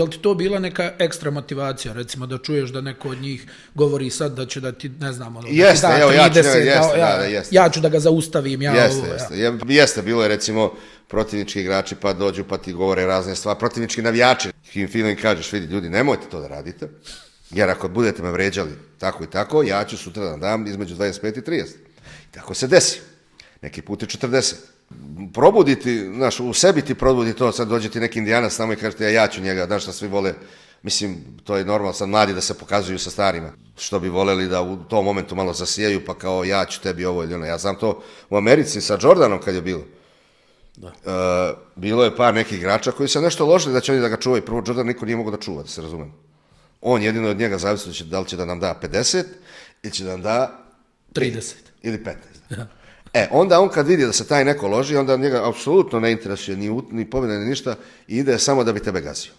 Je li ti to bila neka ekstra motivacija, recimo da čuješ da neko od njih govori sad da će da ti, ne znam, ono, Jeste, da ti evo, da ja ću, 30, jeste. ja ću da ga zaustavim, Jeste, bilo je recimo protivnički igrači pa dođu pa ti govore razne stvari, protivnički navijači, im fino im kažeš, vidi ljudi, nemojte to da radite, jer ako budete me vređali tako i tako, ja ću sutra da dam između 25 i 30. I tako se desi. Neki put i 40. Probuditi, znaš, u sebi ti probudi to, sad dođe ti neki Indijanac tamo i kažete ja ću njega, znaš šta svi vole, mislim, to je normalno sad mladi da se pokazuju sa starima, što bi voleli da u tom momentu malo zasijaju, pa kao ja ću tebi ovo ili ono. Ja znam to u Americi sa Jordanom kad je bilo. Bilo je par nekih igrača koji su nešto ložili da će oni da ga čuvaju. Prvo, Jordan niko nije mogao da čuva, da se razumem. On jedino od njega zavisi da li će da nam da 50 ili će da nam da 30 ili 15. Onda on kad vidi da se taj neko loži, onda njega apsolutno ne interesuje ni pobjeda ni ništa i ide samo da bi tebe gazio.